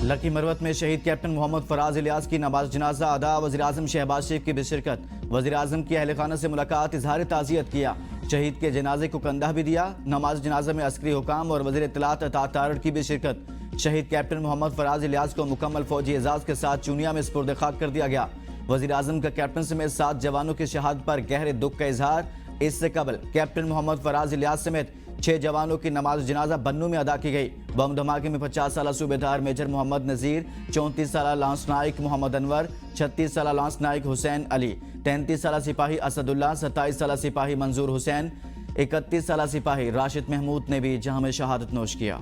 Lucky Marwat में शहीद captain Mohammad Faraz Ilyas की नमाज जनाजा अदा। वज़ीर-ए-आज़म शहबाज शरीफ की भी शिरकत। वज़ीर-ए-आज़म की अहल खाना से मुलाकात, इजहार ताज़ियत किया। शहीद के जनाजे को कंधा भी दिया। नमाज जनाजा में अस्करी हुकाम और वज़ीर इत्तलात अता तारड़ की भी शिरकत। शहीद कैप्टन मोहम्मद फराज इलियास को मुकम्मल फौजी एजाज के साथ चूनिया में सुपुर्द खाक कर दिया गया। वज़ीर-ए-आज़म का कैप्टन समेत 7 जवानों की शहादत पर गहरे दुख का इजहार। इससे कबल कैप्टन मोहम्मद फराज इलियास समेत 6 जवानों की नमाज जनाजा बन्नू में अदा की गई। बम धमाके में 50 साला सूबेदार मेजर मोहम्मद नज़ीर, 34 साला लांस नाइक मोहम्मद अनवर, 36 साला लांस नाइक हुसैन अली, 33 साला सिपाही असदुल्ला, 27 साला सिपाही मंजूर हुसैन, 31 साला सिपाही राशिद महमूद ने भी जहां में शहादत नोश किया।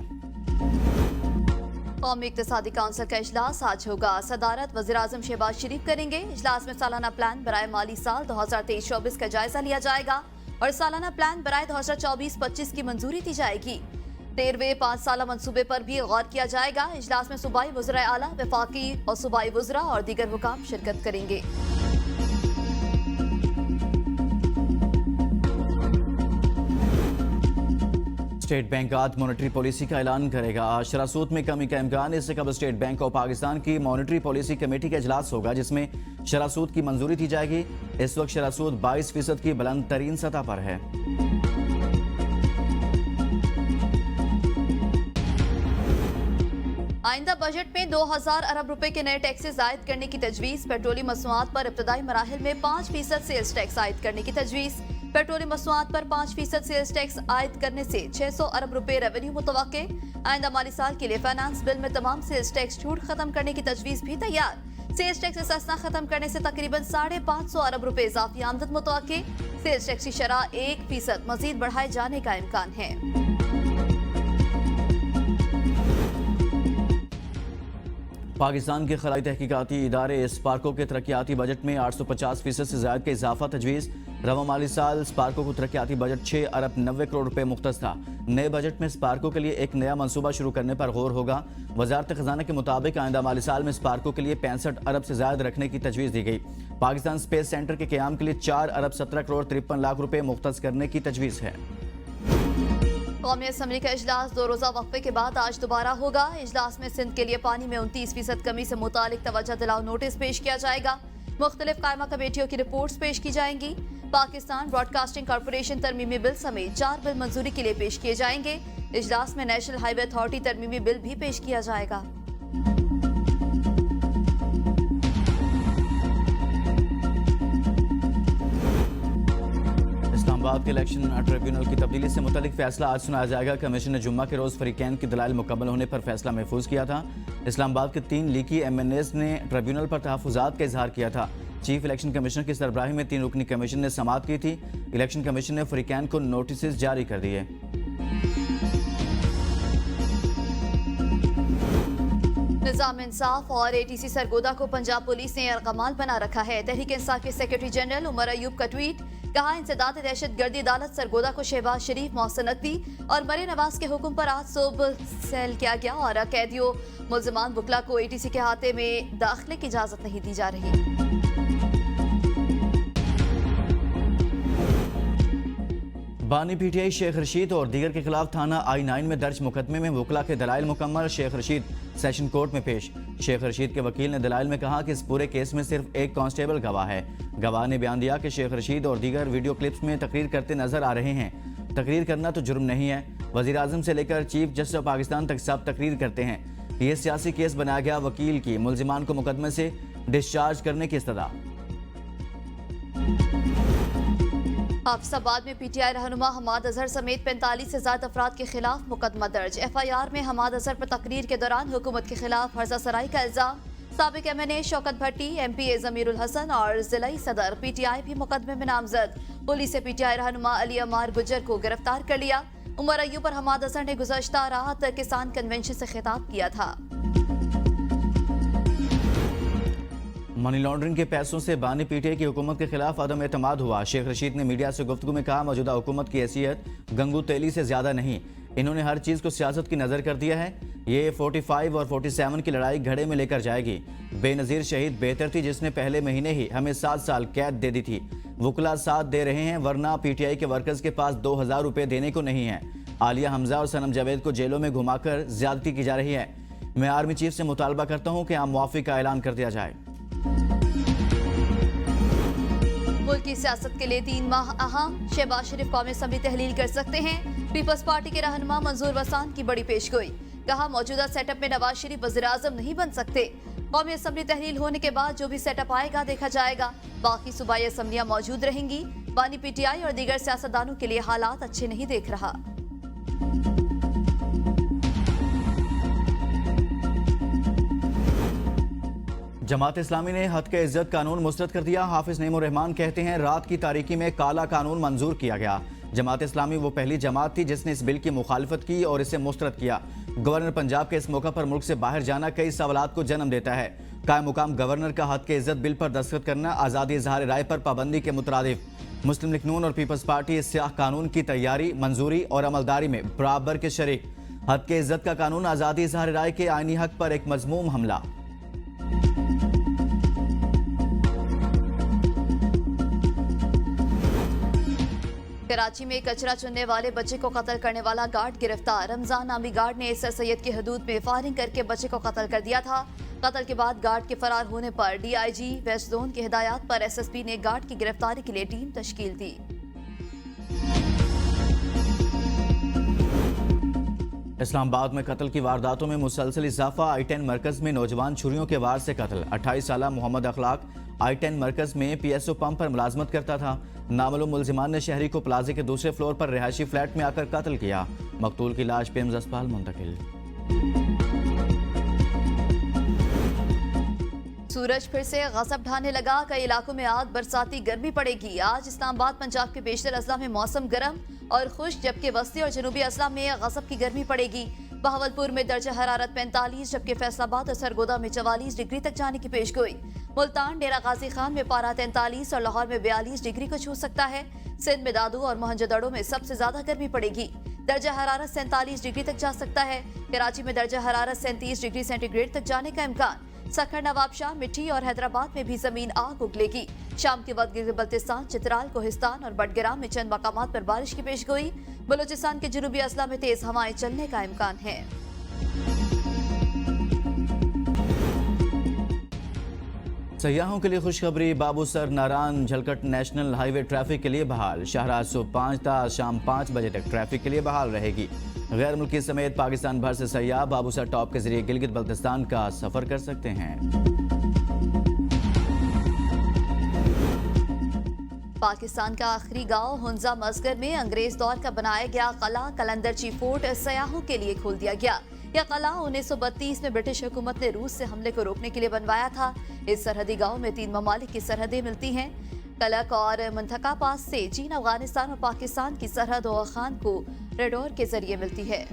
कौमी इक्तिसादी काउंसिल का इजलास आज होगा। सदारत वज़ीर-ए-आज़म शहबाज शरीफ करेंगे। इजलास में सालाना प्लान बराए माली साल 2023-24 का जायजा लिया जाएगा और सालाना प्लान बराए 2024-25 की मंजूरी दी जाएगी। 13वें 5 साला मंसूबे पर भी गौर किया जाएगा। इजलास में सूबाई वज़राए आला, वफाकी और सूबाई वज़रा और दीगर हुकाम शिरकत करेंगे। स्टेट बैंक आज मॉनेटरी पॉलिसी का ऐलान करेगा। आज शरासूद में कमी का इम्कान। इससे कबल स्टेट बैंक ऑफ पाकिस्तान की मॉनेटरी पॉलिसी कमेटी का इजलास होगा जिसमें शरासूद की मंजूरी दी जाएगी। इस वक्त शरासूद 22% की बुलंद तरीन सतह पर है। आइंदा बजट में 2000 अरब रुपए के नए टैक्सेस आयद करने की तजवीज। पेट्रोलियम मसनूआत पर इब्तदाई मराहिल में 5% सेल्स टैक्स आयद करने की तजवीज। पेट्रोलियम मसनूआत पर 5% सेल्स टैक्स आयद करने से 600 अरब रुपए रेवेन्यू मुतवक्के। आइंदा माली साल के लिए फाइनेंस बिल में तमाम सेल्स टैक्स छूट खत्म करने की तजवीज भी तैयार। सेल्स टैक्स इस्तेस्ना खत्म करने से तकरीबन 550 अरब रुपए इजाफी आमदन मुतवक्के। सेल्स टैक्स की शरह 1% मजीद बढ़ाए जाने का इम्कान है। पाकिस्तान के खलाई तहकीकाती इदारे स्पार्को के तरक्याती बजट में 850% से ज्यादा का इजाफा तजवीज़। रवा माली साल स्पार्को को तरक्याती बजट 6 अरब 90 करोड़ रुपए मुख्तस था। नए बजट में स्पार्को के लिए एक नया मंसूबा शुरू करने पर गौर होगा। वजारत खजाना के मुताबिक आइंदा माली साल में स्पार्को के लिए 65 अरब से ज्यादा रखने की तजवीज़ दी गई। पाकिस्तान स्पेस सेंटर के क़याम के लिए 4 अरब 17 करोड़ 53 लाख रुपए मुख्तस करने की तजवीज़ है। कौमी असम्बली का इजलास 2 रोज़ा वक्फे के बाद आज दोबारा होगा। इजलास में सिंध के लिए पानी में 29% कमी से मुतालिक तवज्जो दिलाओ नोटिस पेश किया जाएगा। मुख्तलिफ कायमा कमेटियों की रिपोर्ट्स पेश की जाएंगी। पाकिस्तान ब्रॉडकास्टिंग कॉरपोरेशन तरमीमी बिल समेत 4 बिल मंजूरी के लिए पेश किए जाएंगे। इजलास में नेशनल हाईवे अथॉरिटी तरमीमी बिल भी पेश किया जाएगा। इस्लामाबाद के इलेक्शन ट्रिब्यूनल की तब्दीली से मुतालिक फैसला आज सुनाया जाएगा। कमीशन ने जुम्मा के रोज फरीकैन की दलाइल मुकम्मल होने पर फैसला महफूज किया था। इस्लामाबाद के 3 लीकी MNAs ने ट्रिब्यूनल पर तहफ़्फ़ुज़ात का इजहार किया था। चीफ इलेक्शन कमिश्नर की सरबराही में 3 रुकनी कमीशन ने समाअत की थी। इलेक्शन कमीशन ने फरीकैन को नोटिस जारी कर दिए। निज़ाम इंसाफ और ATC सरगोदा को पंजाब पुलिस ने अरकमाल बना रखा है। तहरीक इंसाफ के सेक्रेटरी जनरल उमर अयूब का ट्वीट, कहा इंसदाद दहशत गर्दी अदालत सरगोदा को शहबाज शरीफ, मोहसिन नकवी और मरे नवाज के हुक्म पर आज सुबह सेल किया गया और कैदियों मुल्जिमान बुकला को ATC के हाथे में दाखिले की इजाजत नहीं दी जा रही। बानी PTI शेख रशीद और दीगर के खिलाफ थाना I-9 में दर्ज मुकदमे में वकला के दलाइल मुकम्मल। शेख रशीद सेशन कोर्ट में पेश। शेख रशीद के वकील ने दलाइल में कहा कि इस पूरे केस में सिर्फ एक कांस्टेबल गवाह है। गवाह ने बयान दिया कि शेख रशीद और दीगर वीडियो क्लिप्स में तकरीर करते नजर आ रहे हैं। तकरीर करना तो जुर्म नहीं है। वज़ीर-ए-आज़म से लेकर चीफ जस्टिस ऑफ पाकिस्तान तक सब तकरीर करते हैं। ये सियासी केस बनाया गया। वकील की मुल्जिमान को मुकदमे से डिस्चार्ज करने की इस्तदा। हाफिजाबाद में PTI रहनुमा हमाद अजहर समेत 45 से ज्यादा अफराद के खिलाफ मुकदमा दर्ज। FIR में हमाद अजहर पर तकरीर के दौरान हुकूमत के खिलाफ हर्जा सराई का इल्जाम। साबिक MNA शौकत भट्टी, MPA जमीरुल हसन और जिलाई सदर PTI भी मुकदमे में नामजद। पुलिस ने PTI रहनुमा अली अमार गुजर को गिरफ्तार कर लिया। उमर अयूब पर हमाद अजहर ने गुज़श्ता राहत किसान कन्वेंशन से खिताब किया था। मनी लॉन्ड्रिंग के पैसों से बानी PTI की हुकूमत के खिलाफ अदम एतमाद हुआ। शेख रशीद ने मीडिया से गुफ्तगू में कहा, मौजूदा हुकूमत की हैसियत गंगू तेली से ज्यादा नहीं। इन्होंने हर चीज को सियासत की नजर कर दिया है। ये 45 और 47 की लड़ाई घड़े में लेकर जाएगी। बेनजीर शहीद बेहतर थी जिसने पहले महीने ही हमें 7 साल कैद दे दी थी। वकला साथ दे रहे हैं वरना PTI के वर्कर्स के पास 2000 रुपए देने को नहीं है। आलिया हमजा और सनम जावेद को जेलों में घुमाकर ज्यादती की जा रही है। मैं आर्मी चीफ से मुतालबा करता हूं कि आम मुआफी का ऐलान कर दिया जाए। मुल्क की सियासत के लिए 3 माह अहम, शहबाज शरीफ कौमी असम्बली तहलील कर सकते हैं। पीपल्स पार्टी के रहनुमा मंजूर वसान की बड़ी पेशगोई, कहा मौजूदा सेटअप में नवाज शरीफ वज़ीर आज़म नहीं बन सकते। कौमी असम्बली तहलील होने के बाद जो भी सेटअप आएगा देखा जाएगा। बाकी सूबाई असम्बलियां मौजूद रहेंगी। बानी पीटीआई और दीगर सियासतदानों के लिए हालात अच्छे नहीं देख रहा। जमात इस्लामी ने हद के इज्जत कानून मुस्तरद कर दिया। हाफिज नईमुर रहमान कहते हैं रात की तारीकी में काला कानून मंजूर किया गया। जमात इस्लामी वो पहली जमात थी जिसने इस बिल की मुखालिफत की और इसे मुस्तरद किया। गवर्नर पंजाब के इस मौका पर मुल्क से बाहर जाना कई सवालात को जन्म देता है। कायम मुकाम गवर्नर का हद के इज्जत बिल पर दस्तखत करना आज़ादी इजहार राय पर पाबंदी के मुतरादिफ। मुस्लिम लीग नून और पीपल्स पार्टी इस स्याह कानून की तैयारी, मंजूरी और अमलदारी में बराबर के शरीक। हद के इज्जत का कानून आज़ादी इजहार राय के आईनी हक पर एक मजमूम हमला। कराची में कचरा चुनने वाले बच्चे को कत्ल करने वाला गार्ड गिरफ्तार। रमजान नामी गार्ड ने एसआर सैयद की हदूद में फायरिंग करके बच्चे को कत्ल कर दिया था। कत्ल के बाद गार्ड के फरार होने पर डीआईजी वेस्ट जोन की हिदायत पर एसएसपी ने गार्ड की गिरफ्तारी के लिए टीम तश्कील दी। इस्लामाबाद में कत्ल की वारदातों में मुसलसल इजाफा। I10 मरकज में नौजवान छुरियों के वार से कत्ल। 28 साला मोहम्मद अखलाक I10 मरकज में पीएसओ पंप पर मुलाजमत करता था। नामालूम मुलजिमान ने शहरी को प्लाजे के दूसरे फ्लोर पर रिहायशी फ्लैट में आकर कत्ल किया। मकतूल की लाश पेम्स अस्पताल मुंतकिल। सूरज फिर से गजब ढाने लगा। कई इलाकों में आज बरसाती गर्मी पड़ेगी। आज इस्लामाबाद पंजाब के बेशतर अजला में मौसम गर्म और खुश, जबकि वस्ती और जनूबी अजला में गजब की गर्मी पड़ेगी। बहावलपुर में दर्जा हरारत 45, जबकि फैसलाबाद और सरगोदा में 44 डिग्री तक जाने की पेशगोई। मुल्तान, डेरा गाजी खान में पारा 43 और लाहौर में 42 डिग्री को छू सकता है। सिंध में दादू और मोहनजोदड़ो में सबसे ज्यादा गर्मी पड़ेगी। दर्जा हरारत 47 डिग्री तक जा सकता है। कराची में दर्जा हरारत 37 डिग्री सेंटीग्रेड तक जाने का इम्कान। सखर, नवाबशाह, मिठी और हैदराबाद में भी जमीन आग उगलेगी। शाम के वक्त गिलगित बल्तिस्तान, चित्राल, कोहिस्तान और बडगराम में चंद मकामात पर बारिश की पेशगोई। बलूचिस्तान के जनूबी अजला में तेज हवाएं चलने का इम्कान है। सयाहों के लिए खुशखबरी। Babusar Naran Jhalkhad national highway traffic के लिए बहाल। शाहराह सुबह 5 था शाम 5 बजे तक ट्रैफिक के लिए बहाल रहेगी। गैर मुल्की समेत पाकिस्तान भर से सयाह बाबूसर टॉप के जरिए गिलगित बल्तिस्तान का सफर कर सकते हैं। पाकिस्तान का आखिरी गांव हुंजा मस्कर में अंग्रेज दौर का बनाया गया कला कलंदरची फोर्ट सयाहों के लिए खोल दिया गया। यह कला 1932 में ब्रिटिश हुकूमत ने रूस से हमले को रोकने के लिए बनवाया था। इस सरहदी गांव में 3 ममालिक की सरहदें मिलती हैं। कलक और मुंतका पास से चीन, अफगानिस्तान और पाकिस्तान की सरहद और खान को रेडोर के जरिए मिलती है।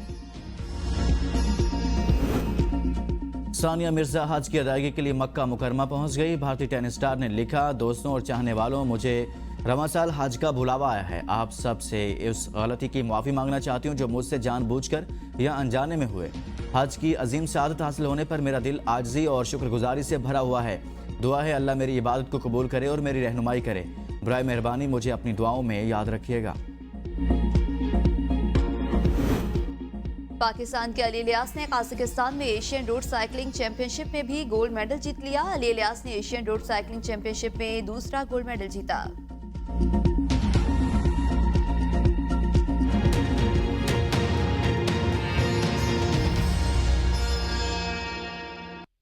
सानिया मिर्जा हज की अदायगी के लिए मक्का मुकरमा पहुंच गई। भारतीय टेनिस स्टार ने लिखा, दोस्तों और चाहने वालों, मुझे रवां साल हज का बुलावा आया है। आप सब से उस गलती की माफ़ी मांगना चाहती हूँ जो मुझसे जानबूझकर या अनजाने में हुए। हज की अजीम सआदत हासिल होने पर मेरा दिल आजिज़ी और शुक्रगुजारी से भरा हुआ है। दुआ है अल्लाह मेरी इबादत को कबूल करे और मेरी रहनुमाई करे। बराए मेहरबानी मुझे अपनी दुआओं में याद रखिएगा। पाकिस्तान के अली इलियास ने कजाकिस्तान में एशियन रोड साइकिलिंग चैंपियनशिप में भी गोल्ड मेडल जीत लिया। अली इलियास ने एशियन रोड साइकिलिंग चैंपियनशिप में दूसरा गोल्ड मेडल जीता।